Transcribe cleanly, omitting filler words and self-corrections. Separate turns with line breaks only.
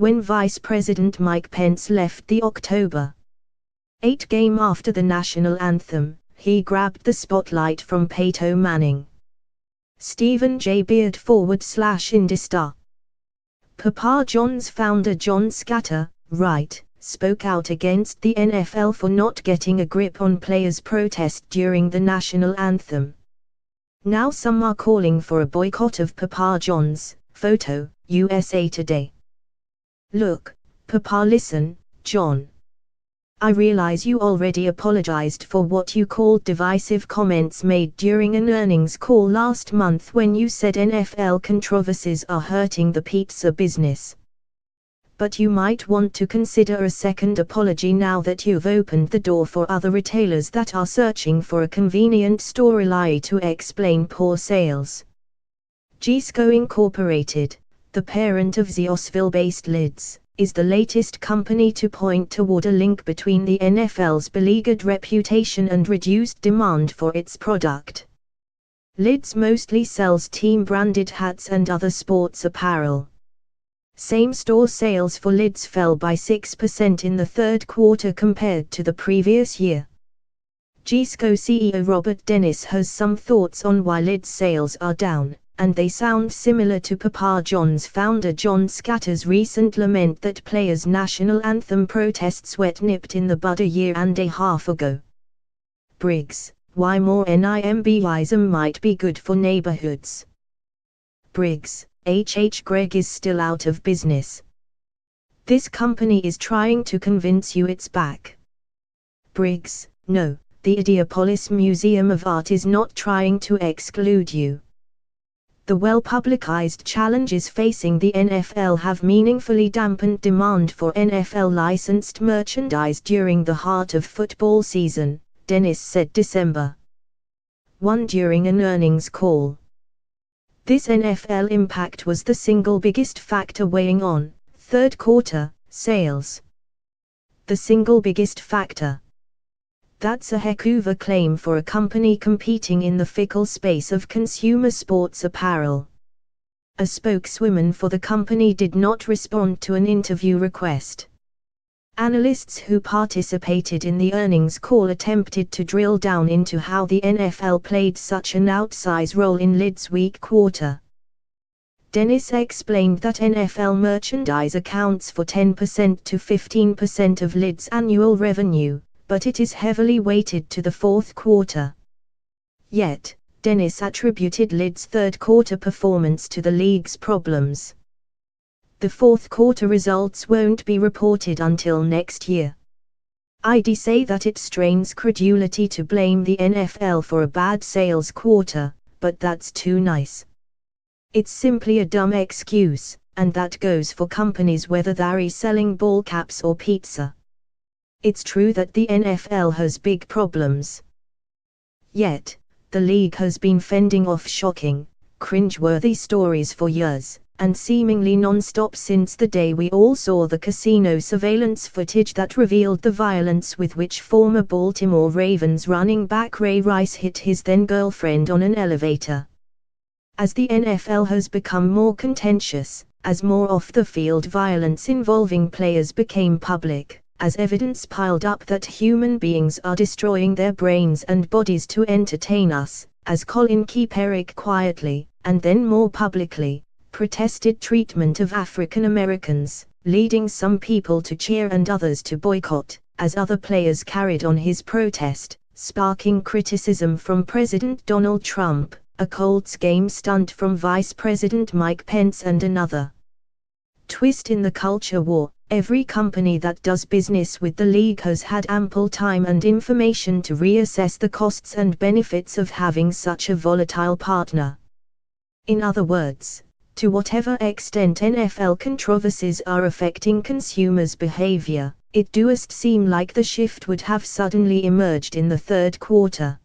when Vice President Mike Pence left the October 8 game after the national anthem, he grabbed the spotlight from Peyton Manning. Stephen J. Beard /Indistar. Papa John's founder John Scatter, right, spoke out against the NFL for not getting a grip on players' protest during the national anthem. Now some are calling for a boycott of Papa John's. Photo, USA Today. Look, Papa, listen, John. I realize you already apologized for what you called divisive comments made during an earnings call last month when you said NFL controversies are hurting the pizza business. But you might want to consider a second apology now that you've opened the door for other retailers that are searching for a convenient storyline to explain poor sales. Gisco Incorporated, the parent of Zeosville-based Lids, is the latest company to point toward a link between the NFL's beleaguered reputation and reduced demand for its product. Lids mostly sells team-branded hats and other sports apparel. Same-store sales for Lids fell by 6% in the third quarter compared to the previous year. Gisco CEO Robert Dennis has some thoughts on why Lids sales are down, and they sound similar to Papa John's founder John Scatter's recent lament that players' national anthem protests were nipped in the bud a year and a half ago. Briggs, why more NIMBism might be good for neighborhoods. Briggs, Greg is still out of business. This company is trying to convince you it's back. Briggs, no, the Ideopolis Museum of Art is not trying to exclude you. The well-publicized challenges facing the NFL have meaningfully dampened demand for NFL-licensed merchandise during the heart of football season, Dennis said December 1 during an earnings call. This NFL impact was the single biggest factor weighing on third quarter sales. The single biggest factor. That's a heck of a claim for a company competing in the fickle space of consumer sports apparel. A spokeswoman for the company did not respond to an interview request. Analysts who participated in the earnings call attempted to drill down into how the NFL played such an outsized role in Lids' weak quarter. Dennis explained that NFL merchandise accounts for 10% to 15% of Lids' annual revenue, but it is heavily weighted to the fourth quarter. Yet, Dennis attributed Lids' third quarter performance to the league's problems. The fourth quarter results won't be reported until next year. I'd say that it strains credulity to blame the NFL for a bad sales quarter, but that's too nice. It's simply a dumb excuse, and that goes for companies whether they're selling ball caps or pizza. It's true that the NFL has big problems. Yet, the league has been fending off shocking, cringe-worthy stories for years, and seemingly non-stop since the day we all saw the casino surveillance footage that revealed the violence with which former Baltimore Ravens running back Ray Rice hit his then-girlfriend on an elevator. As the NFL has become more contentious, as more off-the-field violence involving players became public, as evidence piled up that human beings are destroying their brains and bodies to entertain us, as Colin Kaepernick quietly, and then more publicly, protested treatment of African Americans, leading some people to cheer and others to boycott, as other players carried on his protest, sparking criticism from President Donald Trump, a Colts game stunt from Vice President Mike Pence and another twist in the culture war. Every company that does business with the league has had ample time and information to reassess the costs and benefits of having such a volatile partner. In other words, to whatever extent NFL controversies are affecting consumers' behavior, it does seem like the shift would have suddenly emerged in the third quarter.